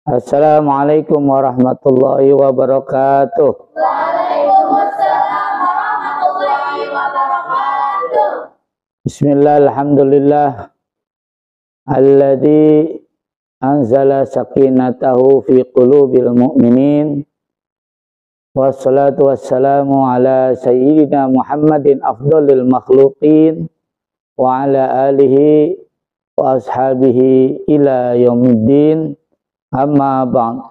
Assalamualaikum warahmatullahi wabarakatuh. Waalaikumsalam warahmatullahi wabarakatuh. Bismillah, alhamdulillah alladzi anzala sakinatahu fi qulubil mu'minin. Wassalatu wassalamu ala sayyidina Muhammadin afdhalil makhluqin wa ala alihi wa ashabihi ila yaumiddin. Amma ba'd.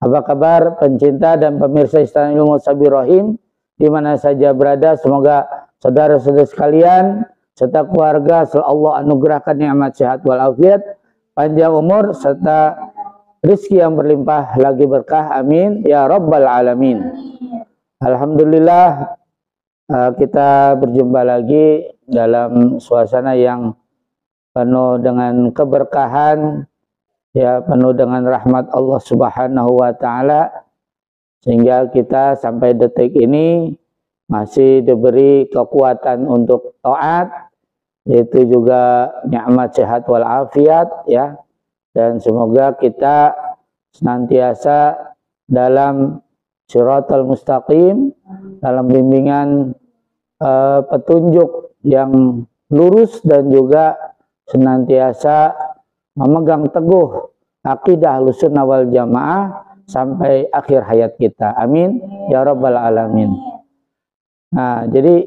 Apa kabar pencinta dan pemirsa Istana Ilmu Sabir Rahim di mana saja berada, semoga saudara-saudara sekalian serta keluarga selalu Allah anugerahkan nikmat sehat walafiat, panjang umur serta rezeki yang berlimpah lagi berkah, amin ya rabbal alamin. Alhamdulillah, kita berjumpa lagi dalam suasana yang penuh dengan keberkahan, ya, penuh dengan rahmat Allah Subhanahu wa taala, sehingga kita sampai detik ini masih diberi kekuatan untuk taat, yaitu juga nikmat sehat wal afiat, ya. Dan semoga kita senantiasa dalam shiratal mustaqim, dalam bimbingan petunjuk yang lurus, dan juga senantiasa memegang teguh akidah Ahlussunnah wal Jamaah sampai akhir hayat kita. Amin ya rabbal alamin. Nah, jadi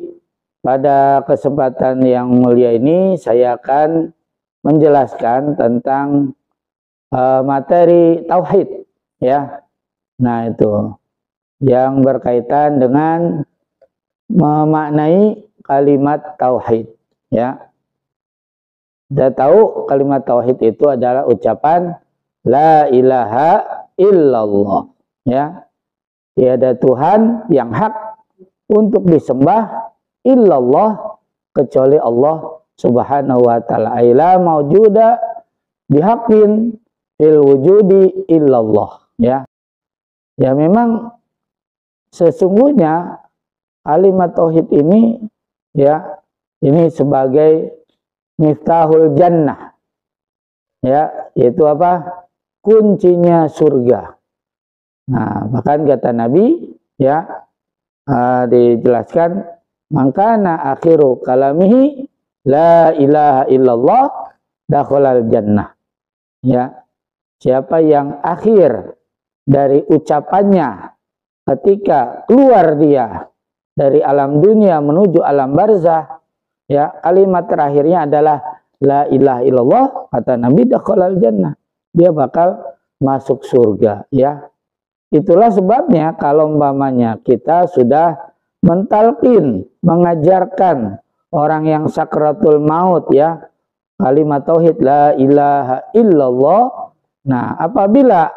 pada kesempatan yang mulia ini saya akan menjelaskan tentang materi tauhid, ya. Nah, itu yang berkaitan dengan memaknai kalimat tauhid, ya. Kita tahu kalimat tauhid itu adalah ucapan la ilaha illallah, ya. Tiada Tuhan yang hak untuk disembah illallah kecuali Allah Subhanahu wa taala. La maujuda bihaqqin fil wujudi illallah, ya. Ya, memang sesungguhnya kalimat tauhid ini, ya, ini sebagai miftahul jannah, ya, yaitu apa? Kuncinya surga. Nah, bahkan kata Nabi, ya, dijelaskan, mangkana akhiru kalamihi la ilaha illallah dakhalal jannah, ya. Siapa yang akhir dari ucapannya ketika keluar dia dari alam dunia menuju alam barzah, ya, kalimat terakhirnya adalah la ilaha illallah, kata Nabi, dakhalal jannah, dia bakal masuk surga, ya. Itulah sebabnya kalau umpamanya kita sudah mentalqin, mengajarkan orang yang sakratul maut, ya, kalimat tauhid la ilaha illallah. Nah, apabila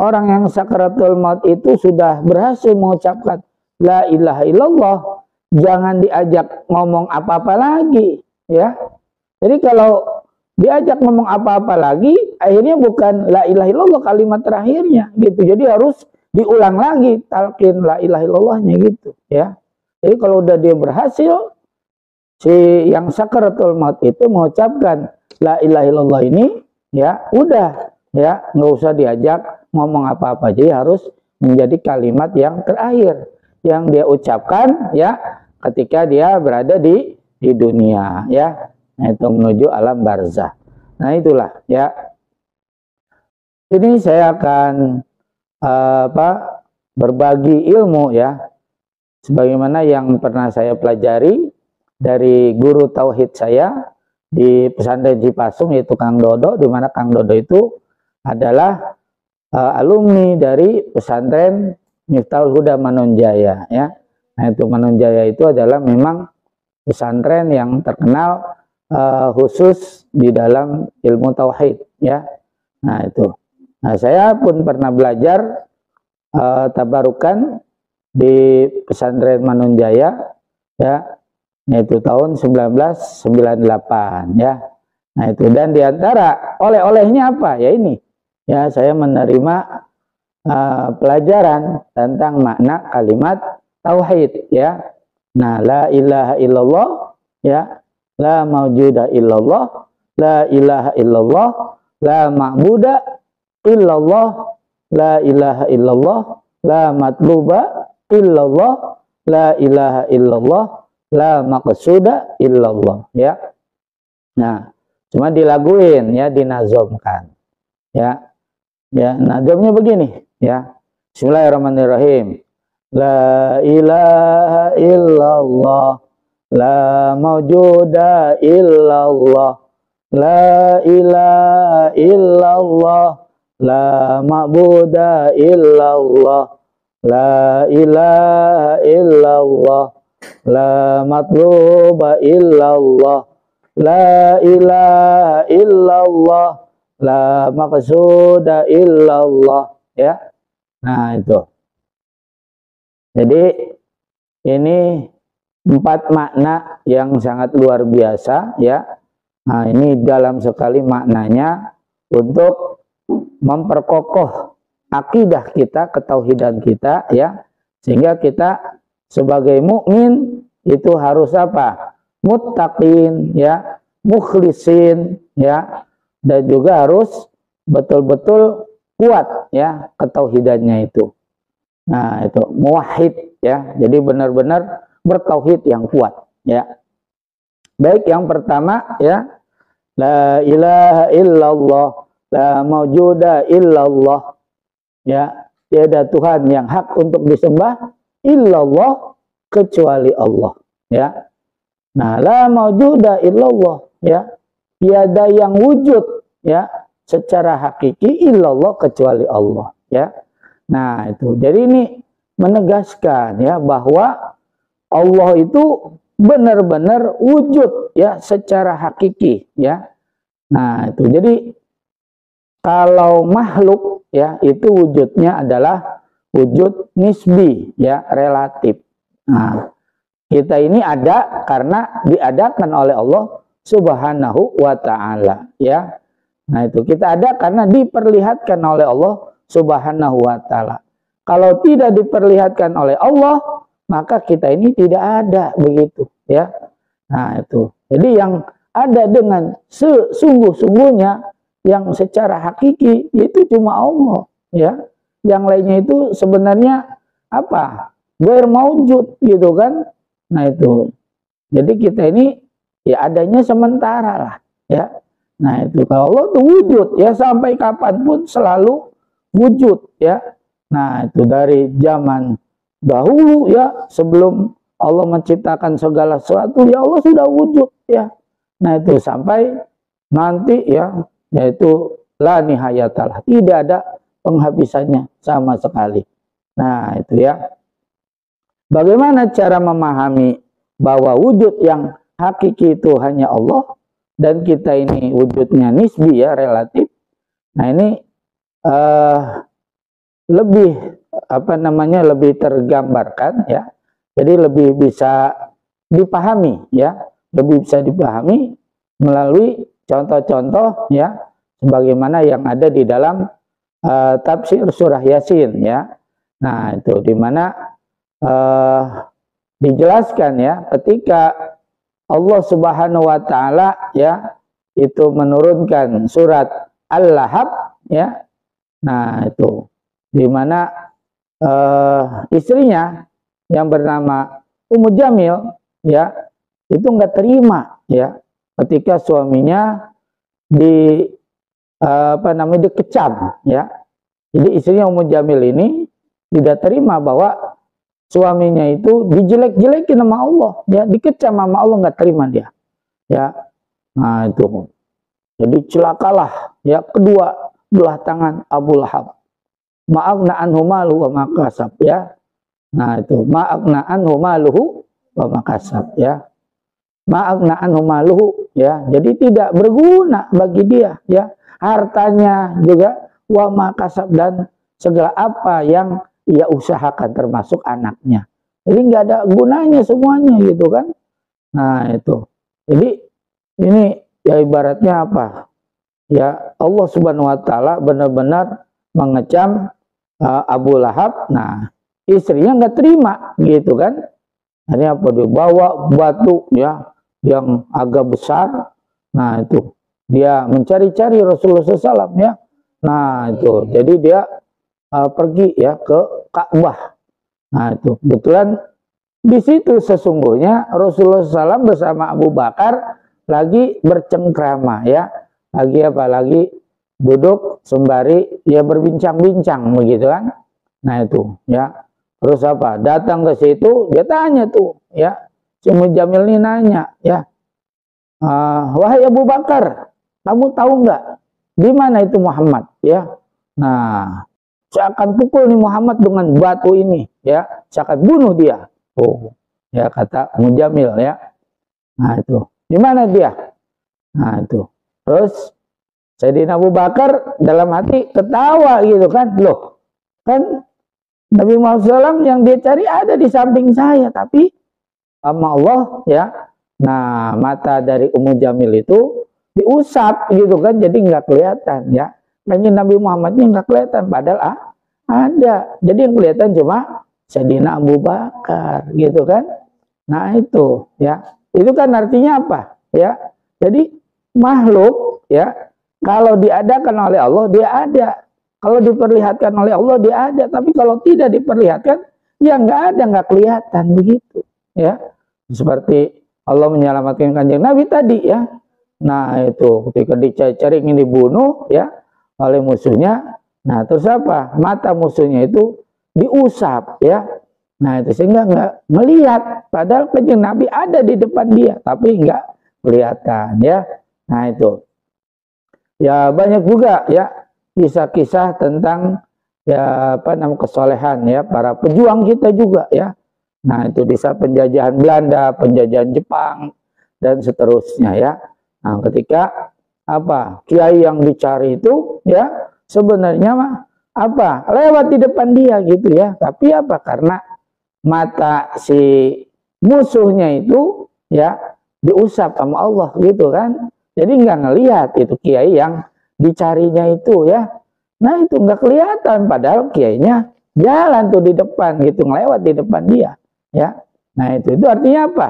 orang yang sakratul maut itu sudah berhasil mengucapkan la ilaha illallah, jangan diajak ngomong apa-apa lagi, ya. Jadi kalau diajak ngomong apa-apa lagi, akhirnya bukan la ilaha illallah kalimat terakhirnya, gitu. Jadi harus diulang lagi talqin la ilaha illallahnya, gitu, ya. Jadi kalau udah dia berhasil, si yang sakaratul maut itu mengucapkan la ilaha illallah ini, ya, udah, ya, nggak usah diajak ngomong apa-apa. Jadi harus menjadi kalimat yang terakhir yang dia ucapkan, ya, ketika dia berada di dunia, ya. Nah, itu menuju alam barzah. Nah, itulah, ya. Ini saya akan berbagi ilmu, ya, sebagaimana yang pernah saya pelajari dari guru tauhid saya di pesantren Cipasung, yaitu Kang Dodo, di mana Kang Dodo itu adalah alumni dari pesantren Miftahul Huda Manonjaya, ya. Nah, itu Manonjaya itu adalah memang pesantren yang terkenal khusus di dalam ilmu tauhid, ya. Nah, itu. Nah, saya pun pernah belajar tabarukan di pesantren Manonjaya, ya. Nah, itu tahun 1998, ya. Nah, itu, dan diantara oleh-olehnya apa? Ya ini, ya, saya menerima pelajaran tentang makna kalimat tauhid, ya. Nah, la ilaha illallah, ya, la maujuda illallah, la ilaha illallah, la ma'buda illallah, la ilaha illallah, la matluba illallah, la ilaha illallah, la maqsuda illallah, ya. Nah, cuma dilaguin ya, dinazomkan. Ya. Ya, nazomnya begini, ya. Bismillahirrahmanirrahim. La ilaha illallah, la mawjuda illallah, la ilaha illallah, la ma'buda illallah, la ilaha illallah, la matluba illallah, la ilaha illallah, la maqsuda illallah, ya. Nah, itu. Jadi ini 4 makna yang sangat luar biasa, ya. Nah, ini dalam sekali maknanya untuk memperkokoh akidah kita, ketauhidan kita, ya. Sehingga kita sebagai mukmin itu harus apa? Muttaqin, ya, mukhlisin, ya. Dan juga harus betul-betul kuat, ya, ketauhidannya itu. Nah, itu muwahhid, ya. Jadi benar-benar bertauhid yang kuat, ya. Baik, yang pertama, ya, la ilaha illallah, la mawjuda illallah, ya. Tiada Tuhan yang hak untuk disembah illallah, kecuali Allah, ya. Nah, la mawjuda illallah, ya. Tiada yang wujud, ya, secara hakiki illallah, kecuali Allah, ya. Nah, itu. Jadi ini menegaskan, ya, bahwa Allah itu benar-benar wujud, ya, secara hakiki, ya. Nah, itu. Jadi kalau makhluk, ya, itu wujudnya adalah wujud nisbi, ya, relatif. Nah, kita ini ada karena diadakan oleh Allah Subhanahu wa ta'ala, ya. Nah, itu kita ada karena diperlihatkan oleh Allah Subhanahu wa ta'ala. Kalau tidak diperlihatkan oleh Allah, maka kita ini tidak ada, begitu, ya. Nah, itu. Jadi yang ada dengan sesungguh-sungguhnya, yang secara hakiki, itu cuma Allah, ya. Yang lainnya itu sebenarnya apa? Ghair maujud, gitu kan. Nah, itu. Jadi kita ini ya adanya sementara lah, ya. Nah, itu kalau Allah itu wujud, ya, sampai kapanpun selalu wujud, ya. Nah, itu dari zaman dahulu, ya, sebelum Allah menciptakan segala sesuatu, ya, Allah sudah wujud, ya. Nah, itu sampai nanti, ya, yaitu la nihayatalah, tidak ada penghabisannya sama sekali. Nah, itu, ya. Bagaimana cara memahami bahwa wujud yang hakiki itu hanya Allah, dan kita ini wujudnya nisbi, ya, relatif. Nah, ini lebih lebih tergambarkan, ya. Jadi lebih bisa dipahami, ya, lebih bisa dipahami melalui contoh-contoh, ya, sebagaimana yang ada di dalam tafsir surah Yasin, ya. Nah, itu dimana dijelaskan, ya, ketika Allah Subhanahu wa ta'ala, ya, itu menurunkan surat Al-Lahab, ya. Nah, itu dimana istrinya yang bernama Ummu Jamil, ya, itu nggak terima, ya, ketika suaminya dikecam, ya. Jadi istrinya Ummu Jamil ini tidak terima bahwa suaminya itu dijelek-jelekin sama Allah, ya, dikecam sama Allah, nggak terima dia, ya. Nah, itu. Jadi celakalah, ya, kedua belah tangan Abu Lahab. Ma'agna anhu maluhu wa makasab, ya. Nah, itu ma'agna anhu maluhu wa makasab, ya. Ma'agna anhu maluhu, ya. Jadi tidak berguna bagi dia, ya. Hartanya juga wa makasab, dan segala apa yang ia usahakan termasuk anaknya. Jadi nggak ada gunanya semuanya, gitu kan. Nah, itu. Jadi ini ya ibaratnya apa? Ya, Allah Subhanahu wa ta'ala benar-benar mengecam Abu Lahab. Nah, istrinya nggak terima, gitu kan. Ini apa? Dibawa batu, ya, yang agak besar. Nah, itu dia mencari-cari Rasulullah SAW, ya. Nah itu, jadi dia pergi ya ke Ka'bah. Nah itu kebetulan di situ sesungguhnya Rasulullah SAW bersama Abu Bakar lagi bercengkrama ya, lagi apa? Lagi duduk sembari ya berbincang-bincang begitu kan. Nah itu ya, terus apa? Datang ke situ dia tanya tuh ya, si Mujamil ini nanya ya, wahai Abu Bakar, kamu tahu nggak di mana itu Muhammad ya? Nah, saya akan pukul nih Muhammad dengan batu ini ya, saya akan bunuh dia. Oh, ya kata Mujamil ya. Nah itu, di mana dia? Nah itu, terus Sayyidina Abu Bakar dalam hati ketawa gitu kan, loh kan Nabi Muhammad SAW yang dia cari ada di samping saya, tapi sama Allah ya. Nah mata dari Ummu Jamil itu diusap gitu kan, jadi nggak kelihatan ya. Kanjeng Nabi Muhammadnya nggak kelihatan, padahal ada. Jadi yang kelihatan cuma Sayyidina Abu Bakar gitu kan. Nah itu ya, itu kan artinya apa ya? Jadi makhluk ya, kalau diadakan oleh Allah dia ada, kalau diperlihatkan oleh Allah dia ada, tapi kalau tidak diperlihatkan ya nggak ada, nggak kelihatan begitu ya. Seperti Allah menyelamatkan Kanjeng Nabi tadi ya. Nah itu ketika dicari-cari ingin dibunuh ya oleh musuhnya, nah terus apa? Mata musuhnya itu diusap ya. Nah itu sehingga nggak melihat, padahal Kanjeng Nabi ada di depan dia tapi nggak kelihatan ya. Nah itu ya, banyak juga ya kisah-kisah tentang ya apa namanya kesolehan ya para pejuang kita juga ya. Nah itu di saat penjajahan Belanda, penjajahan Jepang dan seterusnya ya. Nah ketika apa kiai yang dicari itu ya sebenarnya mah apa lewat di depan dia gitu ya, tapi apa karena mata si musuhnya itu ya diusap sama Allah gitu kan, jadi nggak ngelihat itu kiai yang dicarinya itu ya. Nah itu nggak kelihatan, padahal kiainya jalan tuh di depan gitu, ngelewat di depan dia ya. Nah itu artinya apa?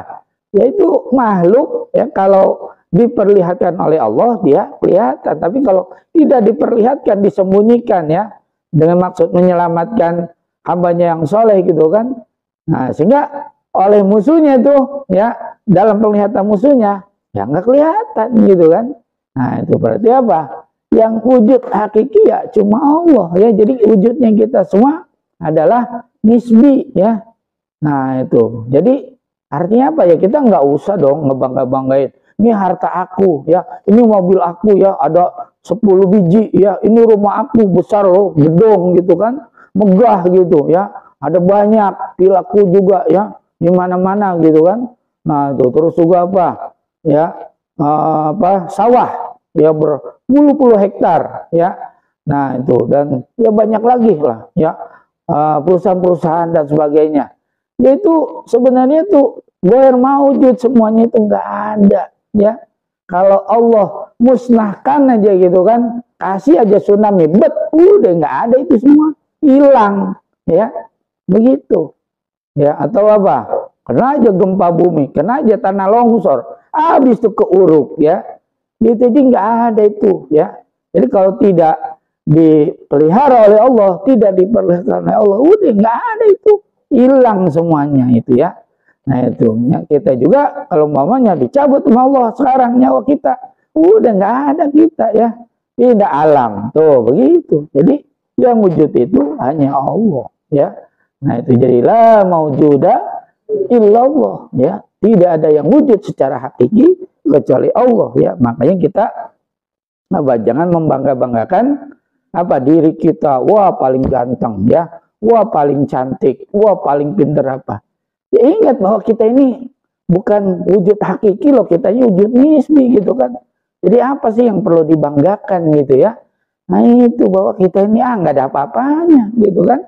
Yaitu makhluk ya, kalau diperlihatkan oleh Allah dia kelihatan, tapi kalau tidak diperlihatkan, disembunyikan ya, dengan maksud menyelamatkan hambanya yang soleh gitu kan. Nah sehingga oleh musuhnya itu ya, dalam penglihatan musuhnya ya nggak kelihatan gitu kan. Nah itu berarti apa? Yang wujud hakiki ya cuma Allah ya. Jadi wujudnya kita semua adalah nisbi ya. Nah itu jadi artinya apa ya, kita nggak usah dong ngebangga-banggain ini harta aku ya, ini mobil aku ya, ada 10 biji ya, ini rumah aku besar loh, gedung gitu kan, megah gitu ya, ada banyak pilaku juga ya di mana-mana gitu kan. Nah itu terus juga apa ya, sawah ya berpuluh-puluh hektar ya. Nah itu dan ya banyak lagi lah ya, perusahaan-perusahaan dan sebagainya. Yaitu sebenarnya tuh goer maujud, semuanya itu nggak ada ya. Kalau Allah musnahkan aja gitu kan, kasih aja tsunami, udah nggak ada, itu semua hilang ya, begitu ya. Atau apa, kena aja gempa bumi, kena aja tanah longsor, habis itu keuruk ya, gitu aja nggak ada itu ya. Jadi kalau tidak dipelihara oleh Allah, tidak diperlihatkan oleh Allah, udah nggak ada, itu hilang semuanya itu ya. Nah itu ya, kita juga kalau mamanya dicabut sama Allah sekarang nyawa kita, udah nggak ada kita ya, tidak alam tuh begitu. Jadi yang wujud itu hanya Allah ya. Nah itu jadilah maujuda illallah ya, tidak ada yang wujud secara hakiki kecuali Allah ya. Makanya kita jangan membangga-banggakan apa diri kita, wah paling ganteng ya, wah paling cantik, wah paling pinter apa. Ya ingat bahwa kita ini bukan wujud hakiki loh, kita ini wujud nisbi gitu kan. Jadi apa sih yang perlu dibanggakan gitu ya. Nah itu bahwa kita ini nggak ada apa-apanya gitu kan.